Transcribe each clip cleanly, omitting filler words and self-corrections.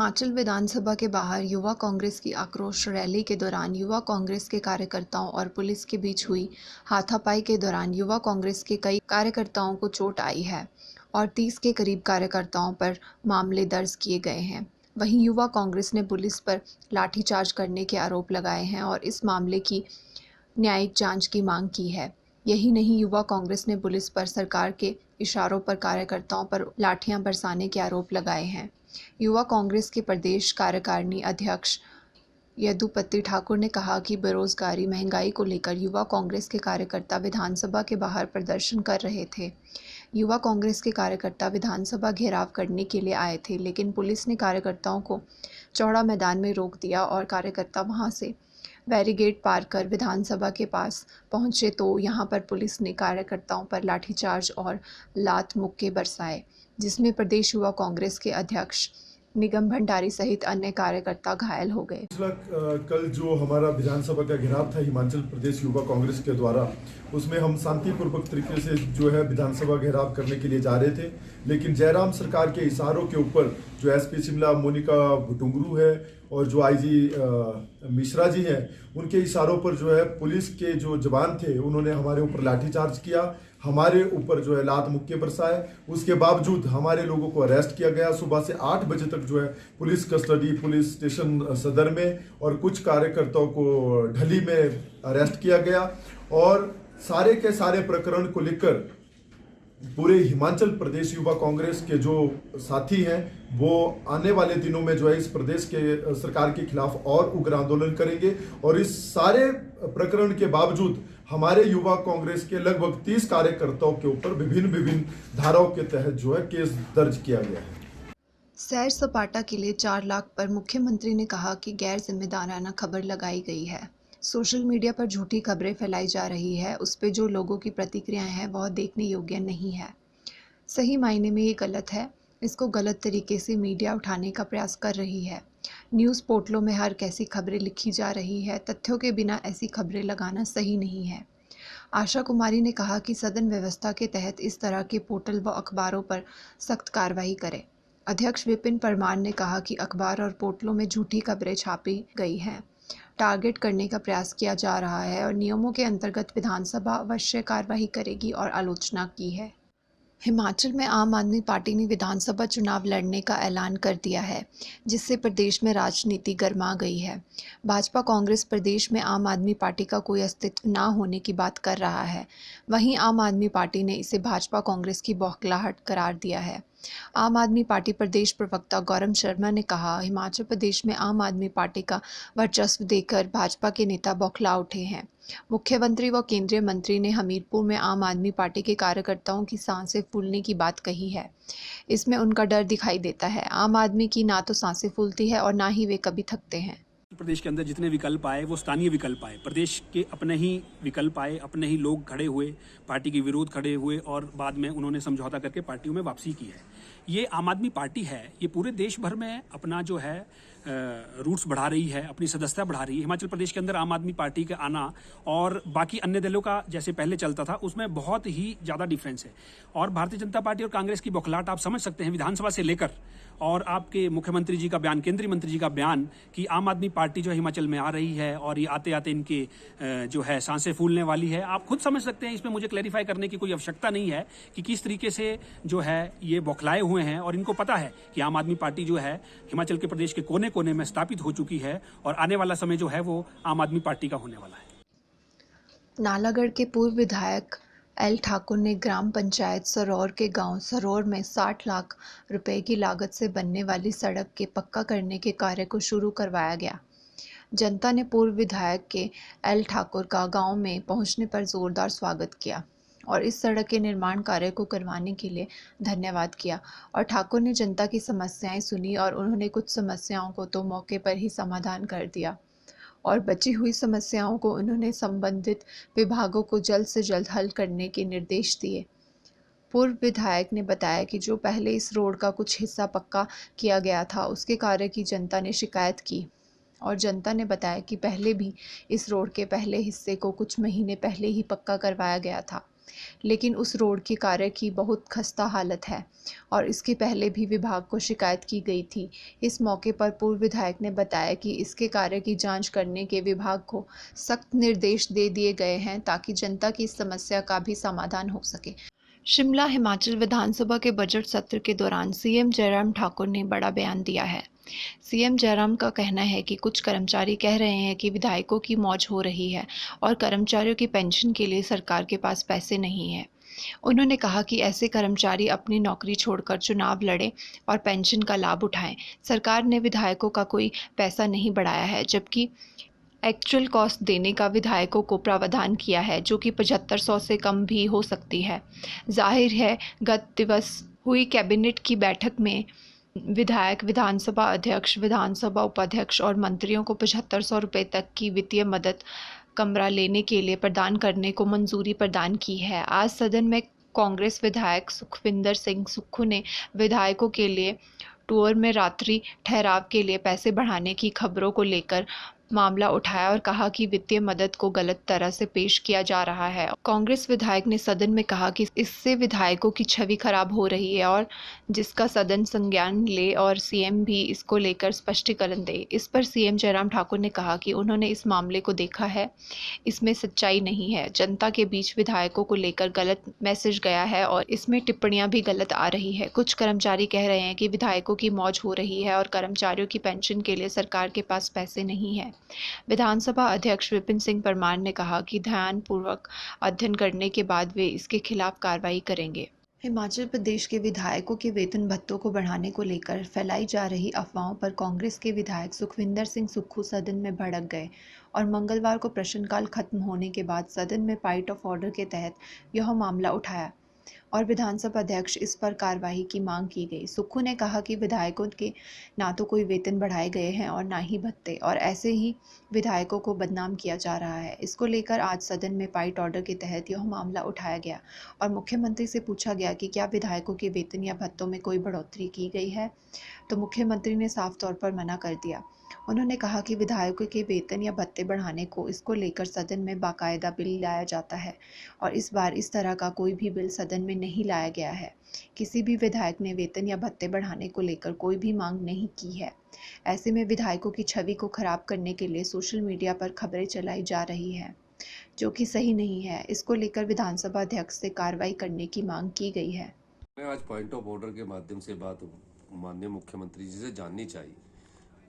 हिमाचल विधानसभा के बाहर युवा कांग्रेस की आक्रोश रैली के दौरान युवा कांग्रेस के कार्यकर्ताओं और पुलिस के बीच हुई हाथापाई के दौरान युवा कांग्रेस के कई कार्यकर्ताओं को चोट आई है और 30 के करीब कार्यकर्ताओं पर मामले दर्ज किए गए हैं। वहीं युवा कांग्रेस ने पुलिस पर लाठीचार्ज करने के आरोप लगाए हैं और इस मामले की न्यायिक जांच की मांग की है। यही नहीं, युवा कांग्रेस ने पुलिस पर सरकार के इशारों पर कार्यकर्ताओं पर लाठियां बरसाने के आरोप लगाए हैं। युवा कांग्रेस के प्रदेश कार्यकारिणी अध्यक्ष यदुपति ठाकुर ने कहा कि बेरोजगारी, महंगाई को लेकर युवा कांग्रेस के कार्यकर्ता विधानसभा के बाहर प्रदर्शन कर रहे थे। युवा कांग्रेस के कार्यकर्ता विधानसभा घेराव करने के लिए आए थे, लेकिन पुलिस ने कार्यकर्ताओं को चौड़ा मैदान में रोक दिया और कार्यकर्ता वहां से बैरिकेड पार कर विधानसभा के पास पहुंचे तो यहां पर पुलिस ने कार्यकर्ताओं पर लाठीचार्ज और लात मुक्के बरसाए, जिसमें प्रदेश युवा कांग्रेस के अध्यक्ष निगम भंडारी सहित अन्य कार्यकर्ता घायल हो गए। कल जो हमारा विधानसभा का घेराव था हिमाचल प्रदेश युवा कांग्रेस के द्वारा, उसमें हम शांतिपूर्वक तरीके से जो है विधानसभा घेराव करने के लिए जा रहे थे, लेकिन जयराम सरकार के इशारों के ऊपर जो एसपी शिमला मोनिका भुटुंगरू है और जो आईजी मिश्रा जी हैं, उनके इशारों पर जो है पुलिस के जो जवान थे उन्होंने हमारे ऊपर लाठीचार्ज किया, हमारे ऊपर जो है लात मुक्के बरसाए। उसके बावजूद हमारे लोगों को अरेस्ट किया गया। सुबह से 8 बजे तक जो है पुलिस कस्टडी, पुलिस स्टेशन सदर में, और कुछ कार्यकर्ताओं को ढली में अरेस्ट किया गया। और सारे के सारे प्रकरण को लेकर पूरे हिमाचल प्रदेश युवा कांग्रेस के जो साथी हैं वो आने वाले दिनों में जो है इस प्रदेश के सरकार के खिलाफ और उग्र आंदोलन करेंगे। और इस सारे प्रकरण के बावजूद हमारे युवा कांग्रेस के लगभग 30 कार्यकर्ताओं के ऊपर विभिन्न धाराओं के तहत जो है केस दर्ज किया गया है। सैर सपाटा के लिए 4 लाख पर मुख्यमंत्री ने कहा कि गैर जिम्मेदाराना खबर लगाई गई है। सोशल मीडिया पर झूठी खबरें फैलाई जा रही है, उस पे जो लोगों की प्रतिक्रियाएं हैं वह देखने योग्य नहीं है। सही मायने में ये गलत है। इसको गलत तरीके से मीडिया उठाने का प्रयास कर रही है। न्यूज़ पोर्टलों में हर कैसी खबरें लिखी जा रही है। तथ्यों के बिना ऐसी खबरें लगाना सही नहीं है। आशा कुमारी ने कहा कि सदन व्यवस्था के तहत इस तरह के पोर्टल व अखबारों पर सख्त कार्रवाई करें। अध्यक्ष विपिन परमार ने कहा कि अखबार और पोर्टलों में झूठी खबरें छापी गई हैं, टारगेट करने का प्रयास किया जा रहा है और नियमों के अंतर्गत विधानसभा अवश्य कार्रवाई करेगी और आलोचना की है। हिमाचल में आम आदमी पार्टी ने विधानसभा चुनाव लड़ने का ऐलान कर दिया है, जिससे प्रदेश में राजनीति गर्मा गई है। भाजपा कांग्रेस प्रदेश में आम आदमी पार्टी का कोई अस्तित्व न होने की बात कर रहा है। वहीं आम आदमी पार्टी ने इसे भाजपा कांग्रेस की बौखलाहट करार दिया है। आम आदमी पार्टी प्रदेश प्रवक्ता गौरव शर्मा ने कहा, हिमाचल प्रदेश में आम आदमी पार्टी का वर्चस्व देखकर भाजपा के नेता बौखला उठे हैं। मुख्यमंत्री व केंद्रीय मंत्री ने हमीरपुर में आम आदमी पार्टी के कार्यकर्ताओं की सांसें फूलने की बात कही है। इसमें उनका डर दिखाई देता है। आम आदमी की ना तो सांसें फूलती है और ना ही वे कभी थकते हैं। प्रदेश के अंदर जितने विकल्प आए वो स्थानीय विकल्प आए, प्रदेश के अपने ही विकल्प आए, अपने ही लोग खड़े हुए, पार्टी के विरोध खड़े हुए और बाद में उन्होंने समझौता करके पार्टियों में वापसी की है। ये आम आदमी पार्टी है, ये पूरे देश भर में अपना जो है रूट्स बढ़ा रही है, अपनी सदस्यता बढ़ा रही है। हिमाचल प्रदेश के अंदर आम आदमी पार्टी का आना और बाकी अन्य दलों का जैसे पहले चलता था उसमें बहुत ही ज़्यादा डिफरेंस है। और भारतीय जनता पार्टी और कांग्रेस की बौखलाहट आप समझ सकते हैं विधानसभा से लेकर और आपके मुख्यमंत्री जी का बयान, केंद्रीय मंत्री जी का बयान कि आम आदमी पार्टी जो हिमाचल में आ रही है और ये आते आते इनके जो है सांसें फूलने वाली है। आप खुद समझ सकते हैं, इसमें मुझे क्लैरिफाई करने की कोई आवश्यकता नहीं है कि किस तरीके से जो है ये बौखलाए हुए हैं और इनको पता है कि आम आदमी पार्टी जो है हिमाचल के प्रदेश के कोने कोने में स्थापित हो चुकी है और आने वाला समय जो है वो आम आदमी पार्टी का होने वाला है। नालागढ़ के पूर्व विधायक एल ठाकुर ने ग्राम पंचायत सरोर के गांव सरोर में 60 लाख रुपए की लागत से बनने वाली सड़क के पक्का करने के कार्य को शुरू करवाया गया। जनता ने पूर्व विधायक के एल ठाकुर का गांव में पहुंचने पर जोरदार स्वागत किया और इस सड़क के निर्माण कार्य को करवाने के लिए धन्यवाद किया। और ठाकुर ने जनता की समस्याएं सुनी और उन्होंने कुछ समस्याओं को तो मौके पर ही समाधान कर दिया और बची हुई समस्याओं को उन्होंने संबंधित विभागों को जल्द से जल्द हल करने के निर्देश दिए। पूर्व विधायक ने बताया कि जो पहले इस रोड का कुछ हिस्सा पक्का किया गया था उसके कार्य की जनता ने शिकायत की और जनता ने बताया कि पहले भी इस रोड के पहले हिस्से को कुछ महीने पहले ही पक्का करवाया गया था। लेकिन उस रोड के कार्य की बहुत खस्ता हालत है और इसके पहले भी विभाग को शिकायत की गई थी। इस मौके पर पूर्व विधायक ने बताया कि इसके कार्य की जांच करने के विभाग को सख्त निर्देश दे दिए गए हैं ताकि जनता की इस समस्या का भी समाधान हो सके। शिमला हिमाचल विधानसभा के बजट सत्र के दौरान सीएम जयराम ठाकुर ने बड़ा बयान दिया है। सीएम जयराम का कहना है कि कुछ कर्मचारी कह रहे हैं कि विधायकों की मौज हो रही है और कर्मचारियों की पेंशन के लिए सरकार के पास पैसे नहीं है। उन्होंने कहा कि ऐसे कर्मचारी अपनी नौकरी छोड़कर चुनाव लड़ें और पेंशन का लाभ उठाएं। सरकार ने विधायकों का कोई पैसा नहीं बढ़ाया है, जबकि एक्चुअल कॉस्ट देने का विधायकों को प्रावधान किया है, जो कि 7500 से कम भी हो सकती है। जाहिर है, गत दिवस हुई कैबिनेट की बैठक में विधायक, विधानसभा अध्यक्ष, विधानसभा उपाध्यक्ष और मंत्रियों को 7500 रुपये तक की वित्तीय मदद कमरा लेने के लिए प्रदान करने को मंजूरी प्रदान की है। आज सदन में कांग्रेस विधायक सुखविंदर सिंह सुक्खू ने विधायकों के लिए टूर में रात्रि ठहराव के लिए पैसे बढ़ाने की खबरों को लेकर मामला उठाया और कहा कि वित्तीय मदद को गलत तरह से पेश किया जा रहा है। कांग्रेस विधायक ने सदन में कहा कि इससे विधायकों की छवि खराब हो रही है और जिसका सदन संज्ञान ले और सीएम भी इसको लेकर स्पष्टीकरण दे। इस पर सीएम जयराम ठाकुर ने कहा कि उन्होंने इस मामले को देखा है, इसमें सच्चाई नहीं है। जनता के बीच विधायकों को लेकर गलत मैसेज गया है और इसमें टिप्पणियां भी गलत आ रही है। कुछ कर्मचारी कह रहे हैं कि विधायकों की मौज हो रही है और कर्मचारियों की पेंशन के लिए सरकार के पास पैसे नहीं है। विधानसभा अध्यक्ष विपिन सिंह परमार ने कहा कि ध्यानपूर्वक अध्ययन करने के बाद वे इसके खिलाफ कार्रवाई करेंगे। हिमाचल प्रदेश के विधायकों के वेतन भत्तों को बढ़ाने को लेकर फैलाई जा रही अफवाहों पर कांग्रेस के विधायक सुखविंदर सिंह सुक्खू सदन में भड़क गए और मंगलवार को प्रश्नकाल खत्म होने के बाद सदन में पॉइंट ऑफ ऑर्डर के तहत यह मामला उठाया और विधानसभा अध्यक्ष इस पर कार्रवाई की मांग की गई। सुक्खू ने कहा कि विधायकों के ना तो कोई वेतन बढ़ाए गए हैं और ना ही भत्ते, और ऐसे ही विधायकों को बदनाम किया जा रहा है। इसको लेकर आज सदन में पॉइंट ऑर्डर के तहत यह मामला उठाया गया और मुख्यमंत्री से पूछा गया कि क्या विधायकों के वेतन या भत्तों में कोई बढ़ोतरी की गई है, तो मुख्यमंत्री ने साफ तौर पर मना कर दिया। उन्होंने कहा कि विधायकों के वेतन या भत्ते बढ़ाने को इसको लेकर सदन में बाकायदा बिल लाया जाता है और इस बार इस तरह का कोई भी बिल सदन में नहीं लाया गया है। किसी भी विधायक ने वेतन या भत्ते बढ़ाने को लेकर कोई भी मांग नहीं की है। ऐसे में विधायकों की छवि को खराब करने के लिए सोशल मीडिया पर खबरें चलाई जा रही हैं, जो कि सही नहीं है। इसको लेकर विधानसभा अध्यक्ष से कार्रवाई करने की मांग की गई है। आज पॉइंट ऑफ ऑर्डर के माध्यम से बात माननीय मुख्यमंत्री जी से जाननी चाहिए।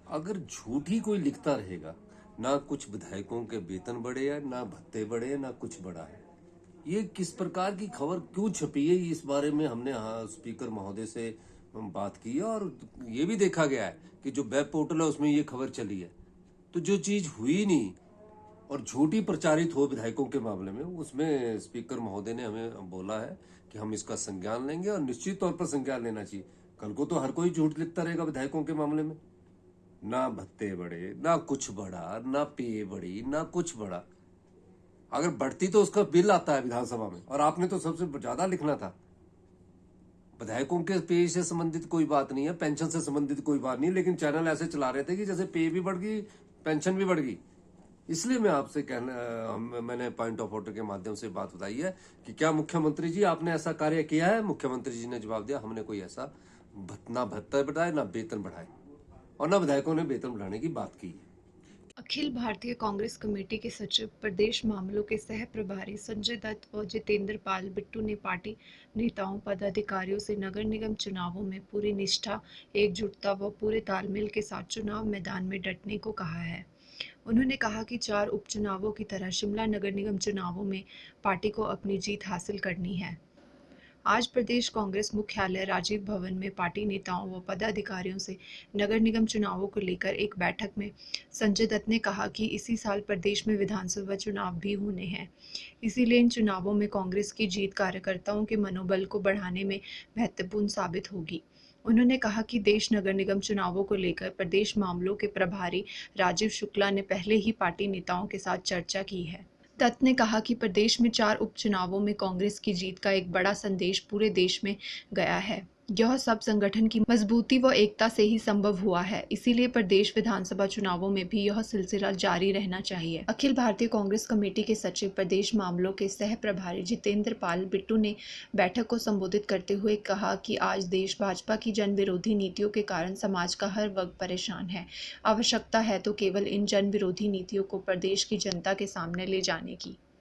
अगर झूठ ही कोई लिखता रहेगा, ना कुछ विधायकों के वेतन बढ़े हैं, ना भत्ते बढ़े हैं, ना कुछ बढ़ा है, ये किस प्रकार की खबर क्यों छपी है, इस बारे में हमने स्पीकर महोदय से बात की है और ये भी देखा गया है कि जो वेब पोर्टल है उसमें ये खबर चली है। तो जो चीज हुई नहीं और झूठी प्रचारित हो विधायकों के मामले में, उसमें स्पीकर महोदय ने हमें बोला है कि हम इसका संज्ञान लेंगे और निश्चित तौर पर संज्ञान लेना चाहिए। कल को तो हर कोई झूठ लिखता रहेगा विधायकों के मामले में, ना भत्ते बढ़े, ना कुछ बढ़ा, ना पे बढ़ी, ना कुछ बढ़ा। अगर बढ़ती तो उसका बिल आता है विधानसभा में, और आपने तो सबसे ज्यादा लिखना था। विधायकों के पे से संबंधित कोई बात नहीं है, पेंशन से संबंधित कोई बात नहीं, लेकिन चैनल ऐसे चला रहे थे कि जैसे पे भी बढ़ गई, पेंशन भी बढ़ गई। इसलिए मैं आपसे मैंने पॉइंट ऑफ ऑर्डर के माध्यम से बात बताई है कि क्या मुख्यमंत्री जी आपने ऐसा कार्य किया है। मुख्यमंत्री जी ने जवाब दिया, हमने कोई ऐसा ना भत्ता बढ़ाए, ना वेतन बढ़ाए और ना विधायकों ने वेतन बढ़ाने की बात की है। अखिल भारतीय कांग्रेस कमेटी के सचिव, प्रदेश मामलों के सह प्रभारी संजय दत्त व जितेंद्र पाल बिट्टू ने पार्टी नेताओं, पदाधिकारियों से नगर निगम चुनावों में पूरी निष्ठा, एकजुटता व पूरे तालमेल के साथ चुनाव मैदान में डटने को कहा है। उन्होंने कहा कि 4 उपचुनावों की तरह शिमला नगर निगम चुनावों में पार्टी को अपनी जीत हासिल करनी है। आज प्रदेश कांग्रेस मुख्यालय राजीव भवन में पार्टी नेताओं व पदाधिकारियों से नगर निगम चुनावों को लेकर एक बैठक में संजय दत्त ने कहा कि इसी साल प्रदेश में विधानसभा चुनाव भी होने हैं, इसीलिए इन चुनावों में कांग्रेस की जीत कार्यकर्ताओं के मनोबल को बढ़ाने में महत्वपूर्ण साबित होगी। उन्होंने कहा कि देश नगर निगम चुनावों को लेकर प्रदेश मामलों के प्रभारी राजीव शुक्ला ने पहले ही पार्टी नेताओं के साथ चर्चा की है। दत्त ने कहा कि प्रदेश में 4 उपचुनावों में कांग्रेस की जीत का एक बड़ा संदेश पूरे देश में गया है। यह सब संगठन की मजबूती व एकता से ही संभव हुआ है। इसीलिए प्रदेश विधानसभा चुनावों में भी यह सिलसिला जारी रहना चाहिए। अखिल भारतीय कांग्रेस कमेटी के सचिव प्रदेश मामलों के सह प्रभारी जितेंद्र पाल बिट्टू ने बैठक को संबोधित करते हुए कहा कि आज देश भाजपा की जन विरोधी नीतियों के कारण समाज का हर वर्ग परेशान है। आवश्यकता है तो केवल इन जन विरोधी नीतियों को प्रदेश की जनता के सामने ले जाने की।